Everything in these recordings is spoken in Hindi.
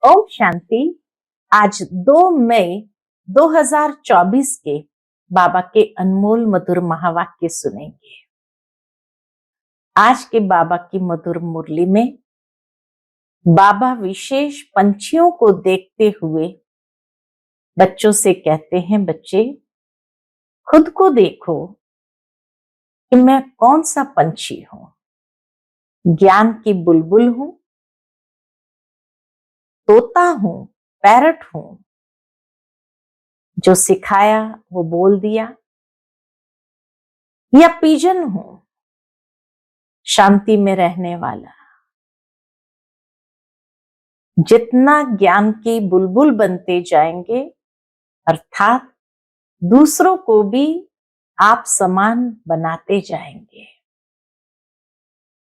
ओम शांति। आज 2 मई 2024 के बाबा के अनमोल मधुर महावाक्य सुनेंगे। आज के बाबा की मधुर मुरली में बाबा विशेष पंछियों को देखते हुए बच्चों से कहते हैं, बच्चे खुद को देखो कि मैं कौन सा पंछी हूं। ज्ञान की बुलबुल हूं, तोता हूं, पैरट हूं, जो सिखाया वो बोल दिया, या पिजन हूं, शांति में रहने वाला। जितना ज्ञान की बुलबुल बनते जाएंगे, अर्थात दूसरों को भी आप समान बनाते जाएंगे।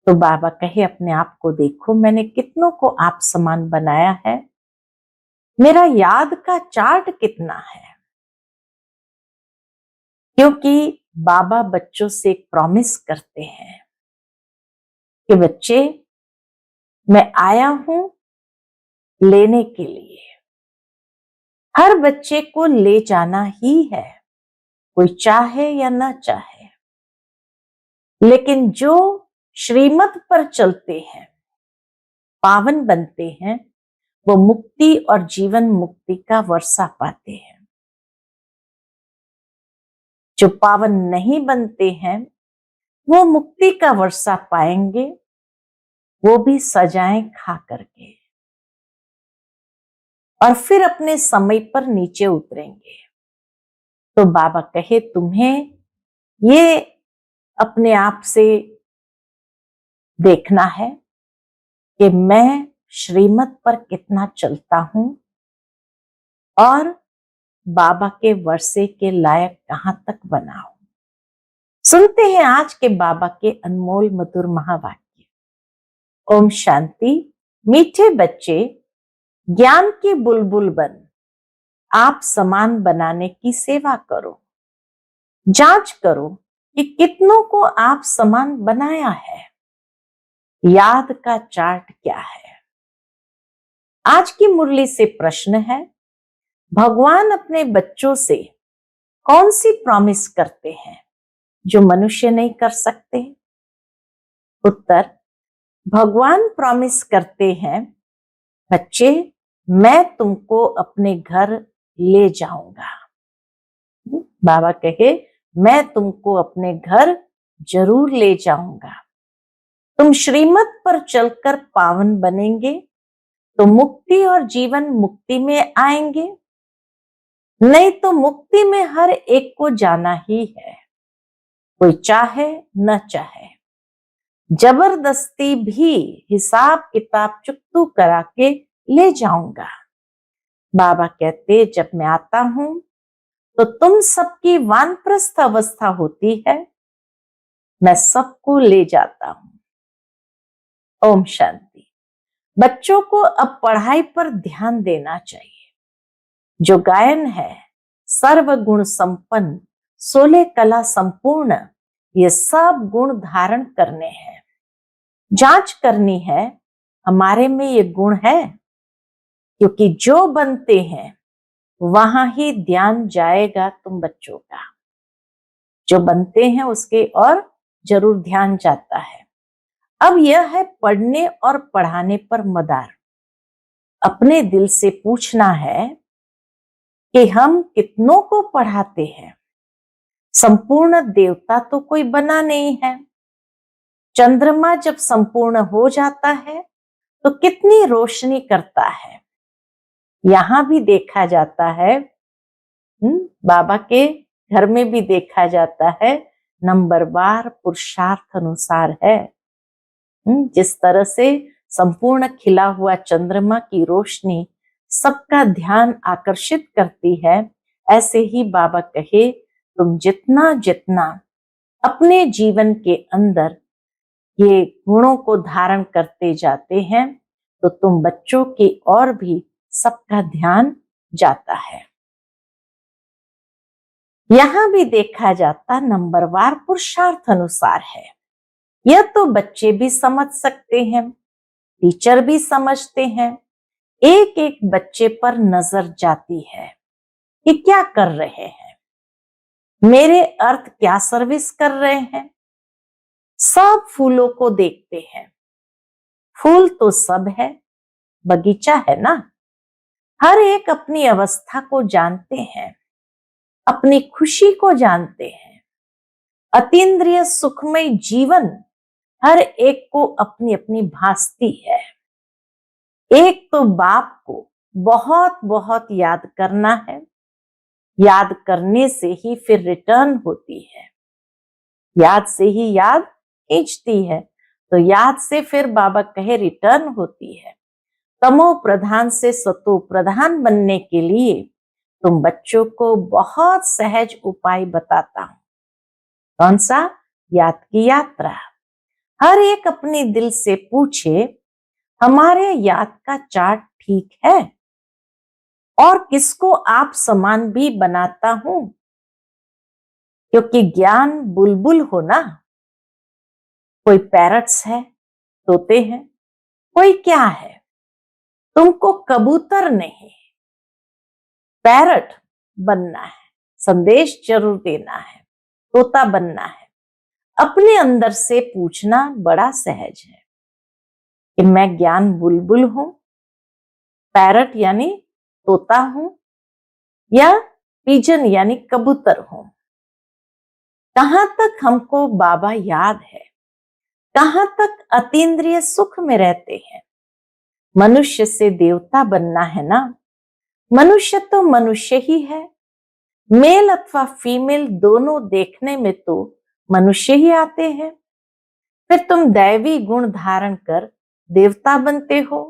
तो बाबा कहे, अपने आप को देखो, मैंने कितनों को आप समान बनाया है, मेरा याद का चार्ट कितना है। क्योंकि बाबा बच्चों से एक प्रॉमिस करते हैं कि बच्चे, मैं आया हूं लेने के लिए। हर बच्चे को ले जाना ही है, कोई चाहे या ना चाहे। लेकिन जो श्रीमत पर चलते हैं, पावन बनते हैं, वो मुक्ति और जीवन मुक्ति का वर्षा पाते हैं। जो पावन नहीं बनते हैं, वो मुक्ति का वर्षा पाएंगे, वो भी सजाएं खा करके, और फिर अपने समय पर नीचे उतरेंगे। तो बाबा कहे, तुम्हें ये अपने आप से देखना है कि मैं श्रीमत पर कितना चलता हूं और बाबा के वर्षे के लायक कहां तक बना हूं। सुनते हैं आज के बाबा के अनमोल मधुर महावाक्य। ओम शांति। मीठे बच्चे, ज्ञान की बुलबुल बन आप समान बनाने की सेवा करो। जांच करो कि कितनों को आप समान बनाया है। याद का चार्ट क्या है। आज की मुरली से प्रश्न है, भगवान अपने बच्चों से कौन सी प्रॉमिस करते हैं जो मनुष्य नहीं कर सकते। उत्तर, भगवान प्रॉमिस करते हैं, बच्चे मैं तुमको अपने घर ले जाऊंगा। बाबा कहे, मैं तुमको अपने घर जरूर ले जाऊंगा। तुम श्रीमत पर चलकर पावन बनेंगे तो मुक्ति और जीवन मुक्ति में आएंगे, नहीं तो मुक्ति में हर एक को जाना ही है, कोई चाहे न चाहे। जबरदस्ती भी हिसाब किताब चुकतू करा के ले जाऊंगा। बाबा कहते, जब मैं आता हूं तो तुम सबकी वानप्रस्थ अवस्था होती है, मैं सबको ले जाता हूं। ओम शांति। बच्चों को अब पढ़ाई पर ध्यान देना चाहिए। जो गायन है, सर्वगुण संपन्न, 16 कला संपूर्ण, ये सब गुण धारण करने हैं। जांच करनी है, हमारे में ये गुण है, क्योंकि जो बनते हैं वहां ही ध्यान जाएगा तुम बच्चों का। जो बनते हैं उसके और जरूर ध्यान जाता है। अब यह है पढ़ने और पढ़ाने पर मदार। अपने दिल से पूछना है कि हम कितनों को पढ़ाते हैं। संपूर्ण देवता तो कोई बना नहीं है। चंद्रमा जब संपूर्ण हो जाता है तो कितनी रोशनी करता है, यहां भी देखा जाता है। बाबा के घर में भी देखा जाता है। नंबरवार पुरुषार्थ अनुसार है। जिस तरह से संपूर्ण खिला हुआ चंद्रमा की रोशनी सबका ध्यान आकर्षित करती है, ऐसे ही बाबा कहे, तुम जितना जितना अपने जीवन के अंदर ये गुणों को धारण करते जाते हैं, तो तुम बच्चों की और भी सबका ध्यान जाता है। यहां भी देखा जाता नंबरवार पुरुषार्थ अनुसार है। यह तो बच्चे भी समझ सकते हैं, टीचर भी समझते हैं एक एक बच्चे पर नजर जाती है कि क्या कर रहे हैं, मेरे अर्थ क्या सर्विस कर रहे हैं। सब फूलों को देखते हैं, फूल तो सब है, बगीचा है ना। हर एक अपनी अवस्था को जानते हैं, अपनी खुशी को जानते हैं। अतीन्द्रिय सुखमय जीवन हर एक को अपनी अपनी भासती है। एक तो बाप को बहुत बहुत याद करना है, याद करने से ही फिर रिटर्न होती है, याद से ही याद खींचती है, तो याद से फिर बाबा कहे रिटर्न होती है। तमो प्रधान से सतो प्रधान बनने के लिए तुम बच्चों को बहुत सहज उपाय बताता हूं। कौन सा? याद की यात्रा। हर एक अपने दिल से पूछे, हमारे याद का चार्ट ठीक है? और किसको आप समान भी बनाता हूं? क्योंकि ज्ञान बुलबुल हो ना। कोई पैरट्स है, तोते हैं, कोई क्या है। तुमको कबूतर नहीं, पैरट बनना है, संदेश जरूर देना है, तोता बनना है। अपने अंदर से पूछना बड़ा सहज है कि मैं ज्ञान बुलबुल हूं, पैरट यानी तोता हूं, या पिजन यानी कबूतर हूं। कहां तक हमको बाबा याद है, कहां तक अतीन्द्रिय सुख में रहते हैं। मनुष्य से देवता बनना है ना। मनुष्य तो मनुष्य ही है, मेल अथवा फीमेल दोनों देखने में तो मनुष्य ही आते हैं। फिर तुम दैवी गुण धारण कर देवता बनते हो।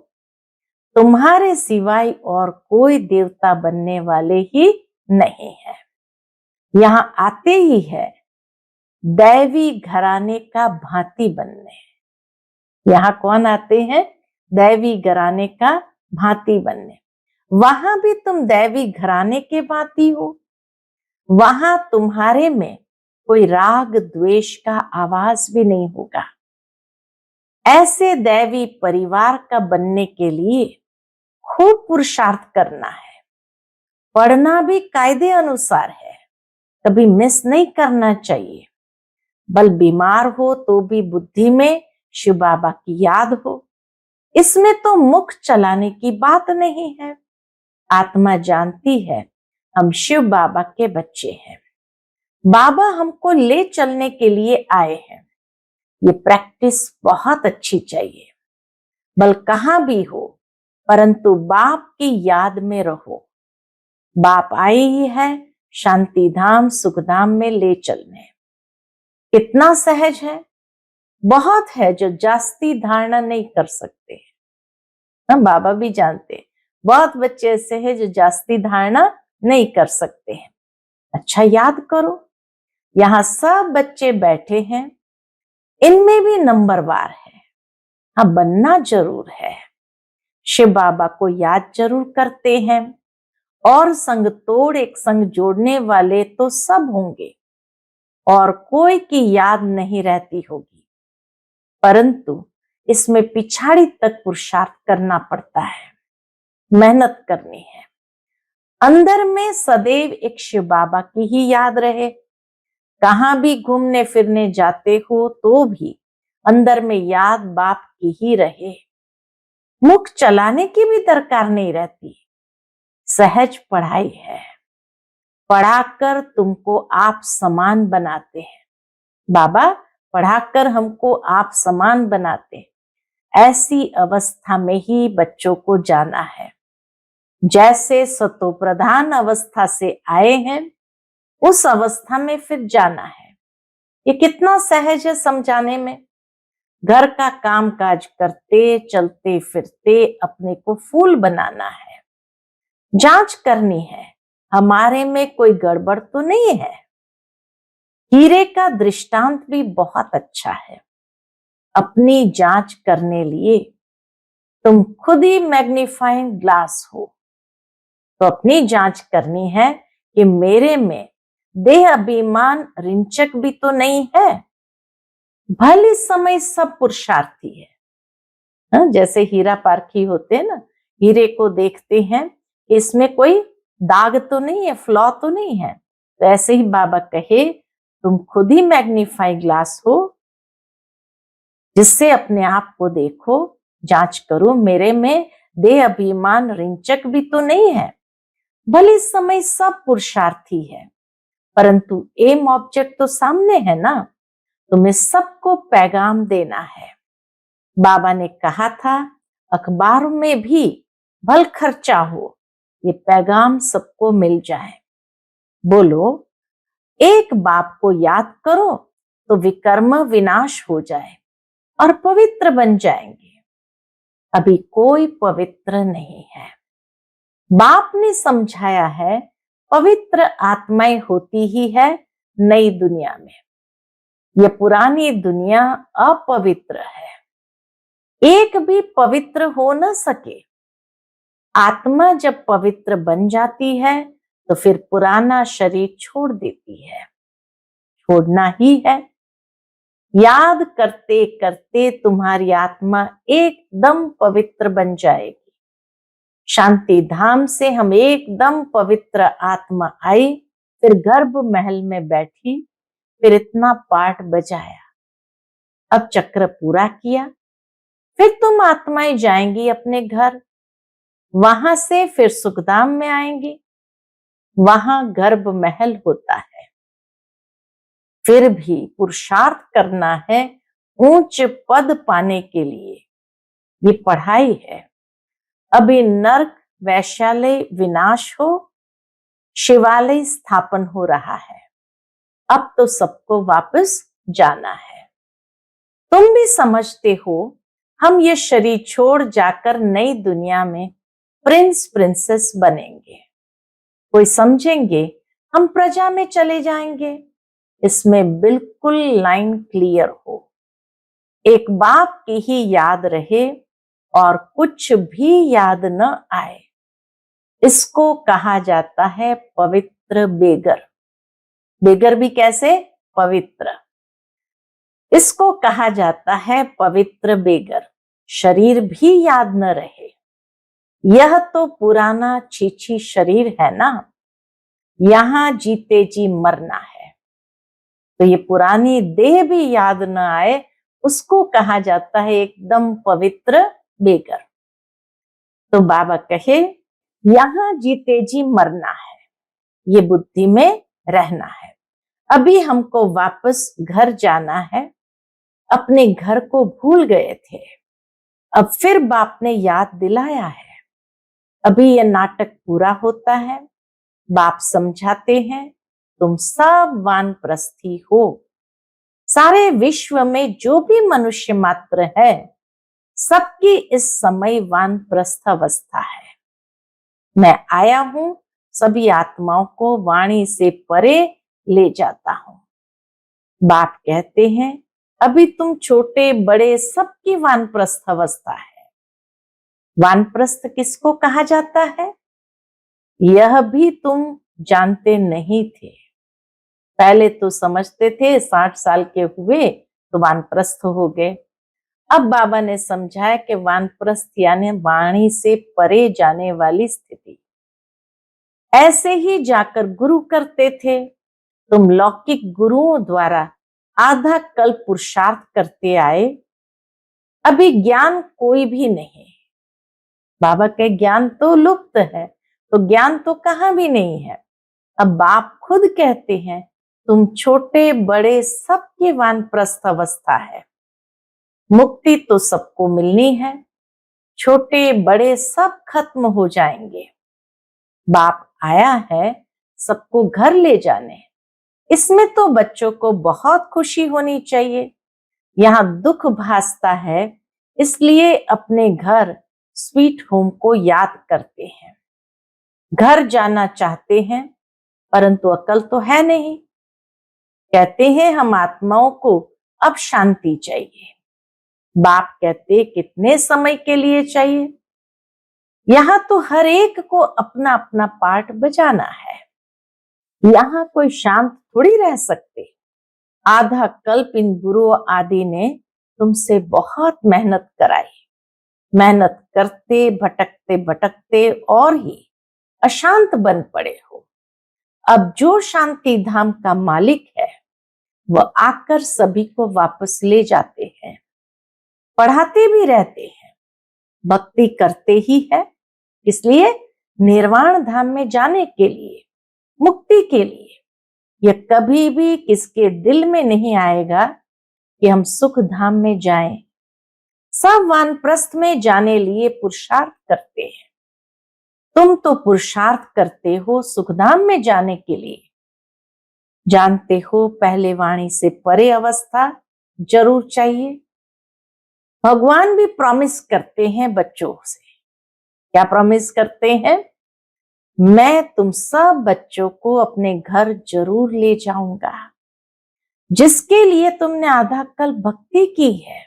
तुम्हारे सिवाय और कोई देवता बनने वाले ही नहीं है। यहां आते ही है दैवी घराने का भांति बनने। यहां कौन आते हैं? दैवी घराने का भांति बनने। वहां भी तुम दैवी घराने के भांति हो। वहां तुम्हारे में कोई राग द्वेष का आवाज भी नहीं होगा। ऐसे दैवी परिवार का बनने के लिए खूब पुरुषार्थ करना है। पढ़ना भी कायदे अनुसार है, कभी मिस नहीं करना चाहिए। बल बीमार हो तो भी बुद्धि में शिव बाबा की याद हो। इसमें तो मुख चलाने की बात नहीं है। आत्मा जानती है हम शिव बाबा के बच्चे हैं। बाबा हमको ले चलने के लिए आए हैं। ये प्रैक्टिस बहुत अच्छी चाहिए। बल कहां भी हो, परंतु बाप की याद में रहो। बाप आए ही है शांति धाम सुख धाम में ले चलने। कितना सहज है, बहुत है जो जास्ती धारणा नहीं कर सकते। हम बाबा भी जानते हैं बहुत बच्चे ऐसे हैं जो जास्ती धारणा नहीं कर सकते हैं। अच्छा याद करो, यहां सब बच्चे बैठे हैं, इनमें भी नंबरवार है। हाँ, बनना जरूर है। शिव बाबा को याद जरूर करते हैं, और संग तोड़ एक संग जोड़ने वाले तो सब होंगे, और कोई की याद नहीं रहती होगी। परंतु इसमें पिछाड़ी तक पुरुषार्थ करना पड़ता है, मेहनत करनी है। अंदर में सदैव एक शिव बाबा की ही याद रहे। कहां भी घूमने फिरने जाते हो तो भी अंदर में याद बाप की ही रहे। मुख चलाने की भी दरकार नहीं रहती। सहज पढ़ाई है, पढ़ाकर तुमको आप समान बनाते हैं। बाबा पढ़ाकर हमको आप समान बनाते हैं। ऐसी अवस्था में ही बच्चों को जाना है। जैसे सतो प्रधान अवस्था से आए हैं, उस अवस्था में फिर जाना है। ये कितना सहज है समझाने में। घर का काम काज करते चलते फिरते अपने को फूल बनाना है। जांच करनी है हमारे में कोई गड़बड़ तो नहीं है। हीरे का दृष्टांत भी बहुत अच्छा है। अपनी जांच करने लिए तुम खुद ही मैग्नीफाइंग ग्लास हो, तो अपनी जांच करनी है कि मेरे में देह अभिमान रिंचक भी तो नहीं है। भले समय सब पुरुषार्थी है। जैसे हीरा पारखी होते हैं ना, हीरे को देखते हैं कि इसमें कोई दाग तो नहीं है, फ्लॉ तो नहीं है। तो ऐसे ही बाबा कहे, तुम खुद ही मैग्नीफाई ग्लास हो, जिससे अपने आप को देखो, जांच करो, मेरे में देह अभिमान रिंचक भी तो नहीं है। भले इस समय सब पुरुषार्थी है, परंतु एम ऑब्जेक्ट तो सामने है ना। तुम्हें सबको पैगाम देना है। बाबा ने कहा था, अखबारों में भी भल खर्चा हो, ये पैगाम सबको मिल जाए। बोलो, एक बाप को याद करो तो विकर्म विनाश हो जाए और पवित्र बन जाएंगे। अभी कोई पवित्र नहीं है। बाप ने समझाया है, पवित्र आत्माएं होती ही है नई दुनिया में। ये पुरानी दुनिया अपवित्र है, एक भी पवित्र हो न सके। आत्मा जब पवित्र बन जाती है तो फिर पुराना शरीर छोड़ देती है, छोड़ना ही है। याद करते करते तुम्हारी आत्मा एकदम पवित्र बन जाएगी। शांति धाम से हम एकदम पवित्र आत्मा आई, फिर गर्भ महल में बैठी, फिर इतना पाठ बजाया, अब चक्र पूरा किया। फिर तुम आत्माएं जाएंगी अपने घर, वहां से फिर सुखधाम में आएंगी, वहां गर्भ महल होता है। फिर भी पुरुषार्थ करना है ऊंच पद पाने के लिए, ये पढ़ाई है। अभी नरक वैश्यालय विनाश हो, शिवालय स्थापन हो रहा है। अब तो सबको वापस जाना है। तुम भी समझते हो, हम ये शरीर छोड़ जाकर नई दुनिया में प्रिंस प्रिंसेस बनेंगे। कोई समझेंगे हम प्रजा में चले जाएंगे। इसमें बिल्कुल लाइन क्लियर हो, एक बाप की ही याद रहे और कुछ भी याद न आए। इसको कहा जाता है पवित्र बेगर। बेगर भी कैसे? पवित्र। इसको कहा जाता है पवित्र बेगर। शरीर भी याद न रहे, यह तो पुराना छीछी शरीर है ना, यहां जीते जी मरना है। तो ये पुरानी देह भी याद न आए, उसको कहा जाता है एकदम पवित्र बेगर। तो बाबा कहे, यहां जीते जी मरना है, ये बुद्धि में रहना है। अभी हमको वापस घर जाना है, अपने घर को भूल गए थे, अब फिर बाप ने याद दिलाया है। अभी यह नाटक पूरा होता है, बाप समझाते हैं, तुम सब वानप्रस्थी हो। सारे विश्व में जो भी मनुष्य मात्र है, सबकी इस समय वानप्रस्थ अवस्था है। मैं आया हूं सभी आत्माओं को वाणी से परे ले जाता हूं। बाप कहते हैं, अभी तुम छोटे बड़े सबकी वानप्रस्थ अवस्था है। वानप्रस्थ किसको कहा जाता है, यह भी तुम जानते नहीं थे। पहले तो समझते थे 60 साल के हुए तो वानप्रस्थ हो गए। अब बाबा ने समझाया कि वानप्रस्थ यानी वाणी से परे जाने वाली स्थिति। ऐसे ही जाकर गुरु करते थे। तुम लौकिक गुरुओं द्वारा आधा कल्प पुरुषार्थ करते आए, अभी ज्ञान कोई भी नहीं। बाबा के ज्ञान तो लुप्त है, तो ज्ञान तो कहाँ भी नहीं है। अब बाप खुद कहते हैं, तुम छोटे बड़े सबकी वानप्रस्थ अवस्था है। मुक्ति तो सबको मिलनी है, छोटे बड़े सब खत्म हो जाएंगे। बाप आया है सबको घर ले जाने, इसमें तो बच्चों को बहुत खुशी होनी चाहिए। यहाँ दुख भासता है, इसलिए अपने घर स्वीट होम को याद करते हैं। घर जाना चाहते हैं, परंतु अकल तो है नहीं। कहते हैं हम आत्माओं को अब शांति चाहिए। बाप कहते कितने समय के लिए चाहिए। यहाँ तो हर एक को अपना अपना पार्ट बजाना है, यहाँ कोई शांत थोड़ी रह सकते। आधा कल्प इन गुरु आदि ने तुमसे बहुत मेहनत कराई, मेहनत करते भटकते भटकते और ही अशांत बन पड़े हो। अब जो शांति धाम का मालिक है वह आकर सभी को वापस ले जाते हैं, पढ़ाते भी रहते हैं, भक्ति करते ही है, इसलिए निर्वाण धाम में जाने के लिए, मुक्ति के लिए यह कभी भी किसके दिल में नहीं आएगा कि हम सुख धाम में जाएं। सब वानप्रस्थ में जाने लिए पुरुषार्थ करते हैं। तुम तो पुरुषार्थ करते हो सुखधाम में जाने के लिए। जानते हो पहले वाणी से परे अवस्था जरूर चाहिए। भगवान भी प्रॉमिस करते हैं बच्चों से। क्या प्रॉमिस करते हैं? मैं तुम सब बच्चों को अपने घर जरूर ले जाऊंगा, जिसके लिए तुमने आधा कल भक्ति की है।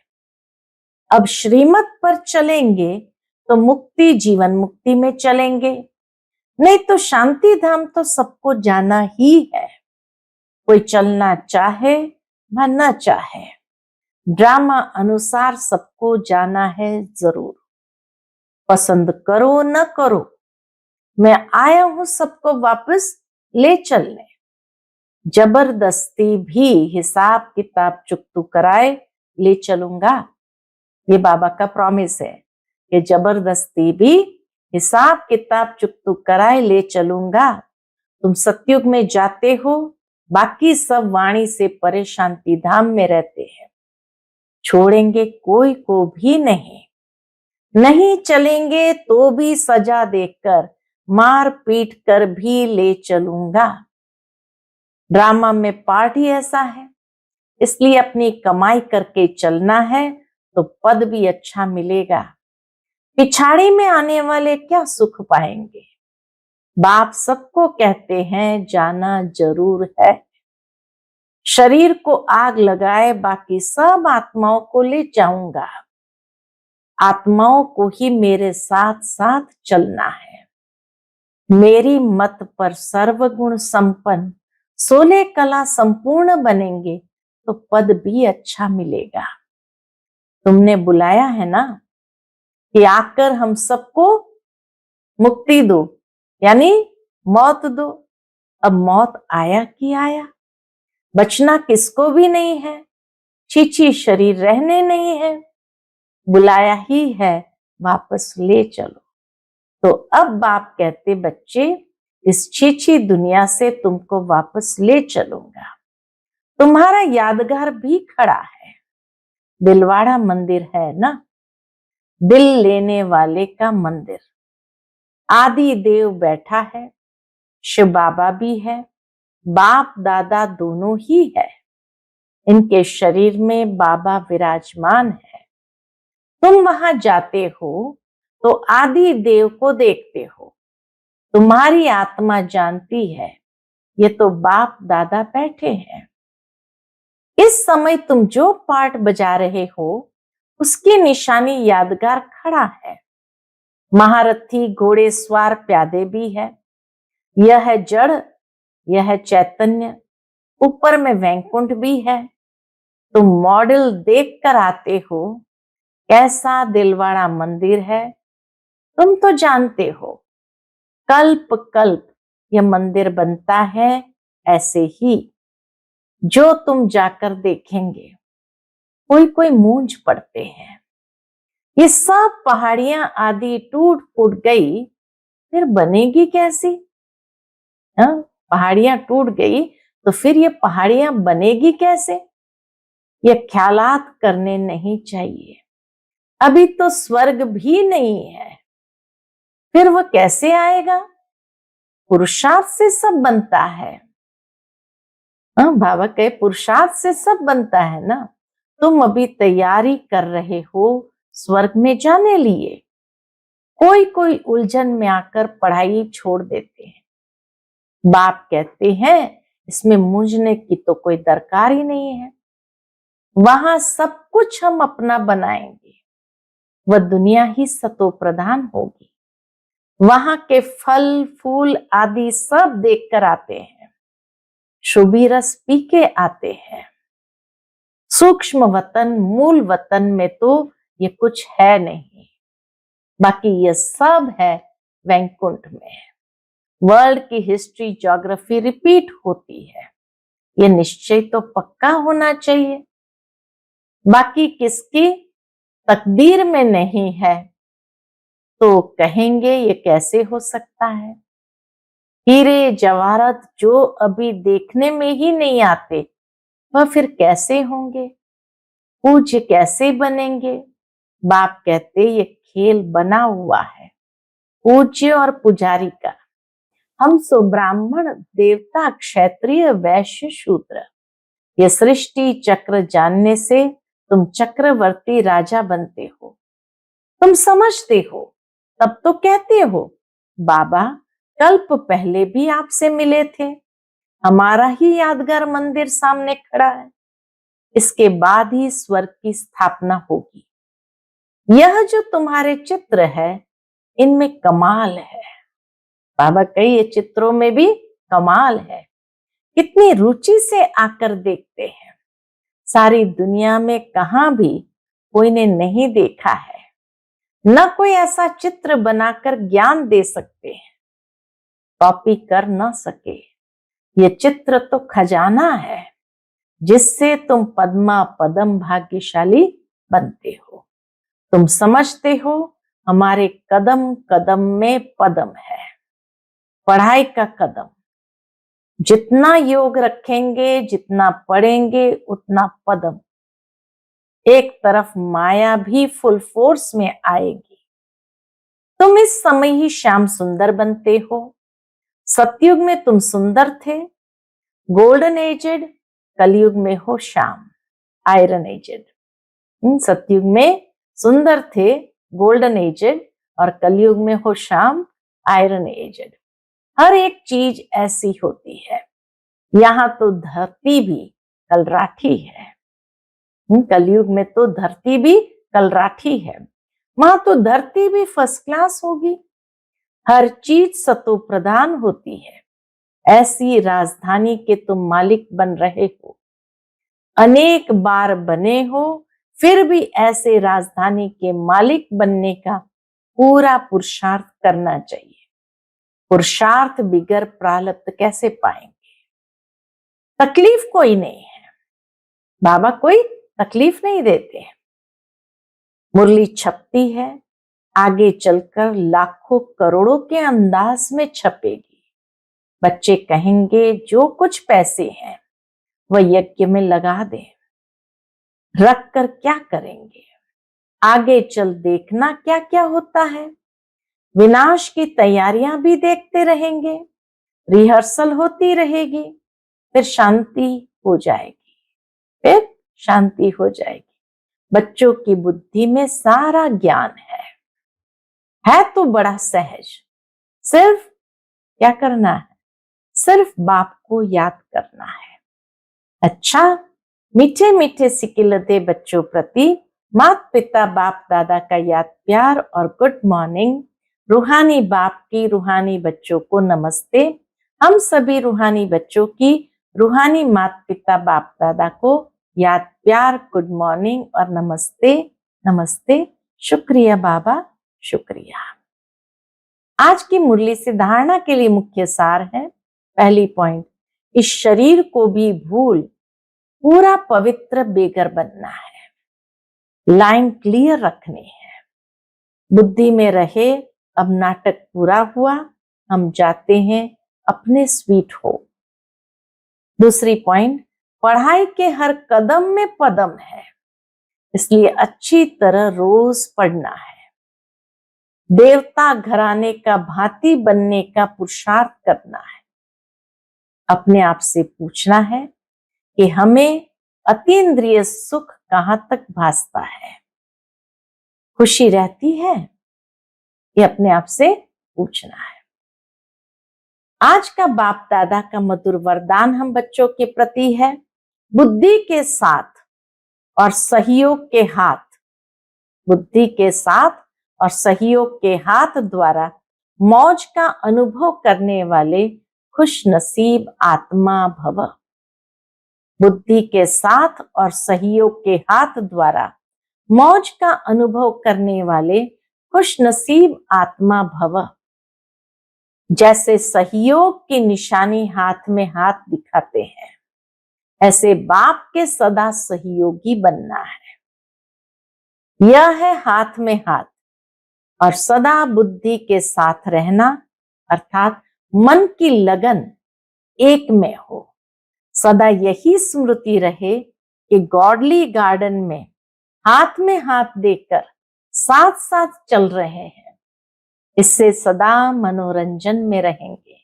अब श्रीमत पर चलेंगे तो मुक्ति जीवन मुक्ति में चलेंगे, नहीं तो शांति धाम तो सबको जाना ही है। कोई चलना चाहे व न चाहे, ड्रामा अनुसार सबको जाना है जरूर। पसंद करो न करो, मैं आया हूं सबको वापस ले चलने। जबरदस्ती भी हिसाब किताब चुकतू कराए ले चलूंगा। ये बाबा का प्रॉमिस है कि जबरदस्ती भी हिसाब किताब चुकतू कराए ले चलूंगा। तुम सतयुग में जाते हो, बाकी सब वाणी से परे शांति धाम में रहते हैं। छोड़ेंगे कोई को भी नहीं, नहीं चलेंगे तो भी सजा देकर मार पीट कर भी ले चलूंगा। ड्रामा में पार्ट ही ऐसा है, इसलिए अपनी कमाई करके चलना है तो पद भी अच्छा मिलेगा। पिछाड़ी में आने वाले क्या सुख पाएंगे। बाप सबको कहते हैं जाना जरूर है। शरीर को आग लगाए बाकी सब आत्माओं को ले जाऊंगा। आत्माओं को ही मेरे साथ साथ चलना है। मेरी मत पर सर्वगुण संपन्न 16 कला संपूर्ण बनेंगे तो पद भी अच्छा मिलेगा। तुमने बुलाया है ना कि आकर हम सबको मुक्ति दो, यानी मौत दो। अब मौत आया कि आया, बचना किसको भी नहीं है। छीछी शरीर रहने नहीं है, बुलाया ही है वापस ले चलो। तो अब बाप कहते बच्चे इस छीछी दुनिया से तुमको वापस ले चलूंगा। तुम्हारा यादगार भी खड़ा है, दिलवाड़ा मंदिर है ना, दिल लेने वाले का मंदिर। आदि देव बैठा है, शिव बाबा भी है, बाप दादा दोनों ही है। इनके शरीर में बाबा विराजमान है। तुम वहां जाते हो तो आदि देव को देखते हो। तुम्हारी आत्मा जानती है ये तो बाप दादा बैठे हैं। इस समय तुम जो पार्ट बजा रहे हो उसकी निशानी यादगार खड़ा है। महारथी घोड़े सवार प्यादे भी है। यह है जड़, यह है चैतन्य, ऊपर में वैकुंठ भी है। तुम मॉडल देख कर आते हो कैसा दिलवाड़ा मंदिर है। तुम तो जानते हो कल्प कल्प यह मंदिर बनता है। ऐसे ही जो तुम जाकर देखेंगे कोई कोई मूंझ पड़ते हैं। ये सब पहाड़ियां आदि टूट फूट गई, फिर बनेगी कैसी? पहाड़ियां टूट गई तो फिर ये पहाड़ियां बनेगी कैसे? ये ख्यालात करने नहीं चाहिए। अभी तो स्वर्ग भी नहीं है, फिर वो कैसे आएगा? पुरुषार्थ से सब बनता है। बाबा कहे पुरुषार्थ से सब बनता है ना। तुम अभी तैयारी कर रहे हो स्वर्ग में जाने लिए। कोई कोई उलझन में आकर पढ़ाई छोड़ देते हैं। बाप कहते हैं इसमें मूंझने की तो कोई दरकार ही नहीं है। वहां सब कुछ हम अपना बनाएंगे, वह दुनिया ही सतो प्रधान होगी। वहां के फल फूल आदि सब देख कर आते हैं, शुभी रस पी के आते हैं। सूक्ष्म वतन मूल वतन में तो ये कुछ है नहीं। बाकी ये सब है वैकुंठ में। वर्ल्ड की हिस्ट्री, ज्योग्राफी रिपीट होती है, ये निश्चय तो पक्का होना चाहिए। बाकी किसकी तकदीर में नहीं है तो कहेंगे ये कैसे हो सकता है। हीरे जवाहरात जो अभी देखने में ही नहीं आते, वह फिर कैसे होंगे, पूज्य कैसे बनेंगे। बाप कहते ये खेल बना हुआ है पूज्य और पुजारी का। हम सो ब्राह्मण, देवता, क्षत्रिय, वैश्य, शूद्र। ये सृष्टि चक्र जानने से तुम चक्रवर्ती राजा बनते हो। तुम समझते हो तब तो कहते हो बाबा कल्प पहले भी आपसे मिले थे, हमारा ही यादगार मंदिर सामने खड़ा है, इसके बाद ही स्वर्ग की स्थापना होगी। यह जो तुम्हारे चित्र है इनमें कमाल है। बाबा कई ये चित्रों में भी कमाल है, कितनी रुचि से आकर देखते हैं। सारी दुनिया में कहां भी कोई ने नहीं देखा है, न कोई ऐसा चित्र बनाकर ज्ञान दे सकते हैं, कॉपी कर न सके। ये चित्र तो खजाना है जिससे तुम पद्मा पदम भाग्यशाली बनते हो। तुम समझते हो हमारे कदम कदम में पदम है, पढ़ाई का कदम। जितना योग रखेंगे, जितना पढ़ेंगे, उतना पदम। एक तरफ माया भी फुल फोर्स में आएगी। तुम इस समय ही श्याम सुंदर बनते हो। सतयुग में तुम सुंदर थे, गोल्डन एजेड। कलयुग में हो श्याम, आयरन एजेड। सतयुग में सुंदर थे, गोल्डन एजेड, और कलयुग में हो श्याम, आयरन एजेड। हर एक चीज ऐसी होती है। यहाँ तो धरती भी कलराठी है। कलयुग में तो धरती भी कलराठी है, वहां तो धरती भी फर्स्ट क्लास होगी। हर चीज सतो प्रधान होती है। ऐसी राजधानी के तुम मालिक बन रहे हो, अनेक बार बने हो, फिर भी ऐसे राजधानी के मालिक बनने का पूरा पुरुषार्थ करना चाहिए। पुरुषार्थ बिगर प्रारब्ध कैसे पाएंगे। तकलीफ कोई नहीं है, बाबा कोई तकलीफ नहीं देते। मुरली छपती है, आगे चलकर लाखों करोड़ों के अंदाज में छपेगी। बच्चे कहेंगे जो कुछ पैसे हैं वह यज्ञ में लगा दें, रख कर क्या करेंगे। आगे चल देखना क्या क्या होता है। विनाश की तैयारियां भी देखते रहेंगे, रिहर्सल होती रहेगी, फिर शांति हो जाएगी, फिर शांति हो जाएगी। बच्चों की बुद्धि में सारा ज्ञान है तो बड़ा सहज। सिर्फ क्या करना है, सिर्फ बाप को याद करना है। अच्छा, मीठे मीठे सिकिलते बच्चों प्रति माता पिता बाप दादा का याद प्यार और गुड मॉर्निंग। रूहानी बाप की रूहानी बच्चों को नमस्ते। हम सभी रूहानी बच्चों की रूहानी माता पिता बाप दादा को याद प्यार, गुड मॉर्निंग और नमस्ते। नमस्ते, शुक्रिया बाबा, शुक्रिया। आज की मुरली से धारणा के लिए मुख्य सार है। पहली पॉइंट, इस शरीर को भी भूल पूरा पवित्र बेगर बनना है। लाइन क्लियर रखनी है, बुद्धि में रहे अब नाटक पूरा हुआ, हम जाते हैं अपने स्वीट हो। दूसरी पॉइंट, पढ़ाई के हर कदम में पदम है, इसलिए अच्छी तरह रोज पढ़ना है। देवता घराने का भांति बनने का पुरुषार्थ करना है। अपने आप से पूछना है कि हमें अतीन्द्रिय सुख कहां तक भासता है, खुशी रहती है, ये अपने आप से पूछना है। आज का बाप दादा का मधुर वरदान हम बच्चों के प्रति है, बुद्धि के साथ और सहयोग के हाथ। बुद्धि के साथ और सहयोग के हाथ द्वारा मौज का अनुभव करने वाले खुश नसीब आत्मा भव। बुद्धि के साथ और सहयोग के हाथ द्वारा मौज का अनुभव करने वाले खुश नसीब आत्मा भव। जैसे सहयोग की निशानी हाथ में हाथ दिखाते हैं, ऐसे बाप के सदा सहयोगी बनना है। यह है हाथ में हाथ और सदा बुद्धि के साथ रहना, अर्थात मन की लगन एक में हो। सदा यही स्मृति रहे कि गॉडली गार्डन में में हाथ देकर साथ साथ चल रहे हैं। इससे सदा मनोरंजन में रहेंगे,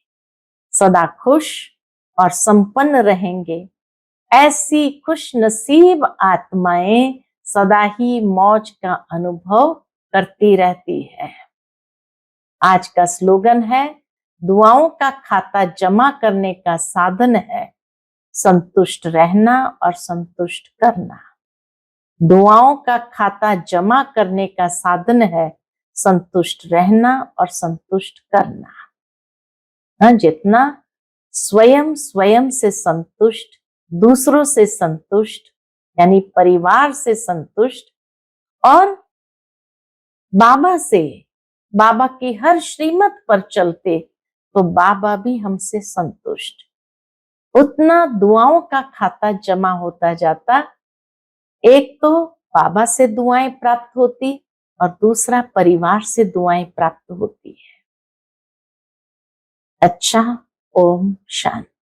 सदा खुश और संपन्न रहेंगे। ऐसी खुश नसीब आत्माएं सदा ही मौज का अनुभव करती रहती है। आज का स्लोगन है, दुआओं का खाता जमा करने का साधन है संतुष्ट रहना और संतुष्ट करना। दुआओं का खाता जमा करने का साधन है संतुष्ट रहना और संतुष्ट करना। जितना स्वयं से संतुष्ट, दूसरों से संतुष्ट यानी परिवार से संतुष्ट और बाबा की हर श्रीमत पर चलते तो बाबा भी हमसे संतुष्ट, उतना दुआओं का खाता जमा होता जाता। एक तो बाबा से दुआएं प्राप्त होती और दूसरा परिवार से दुआएं प्राप्त होती है। अच्छा, ओम शांति।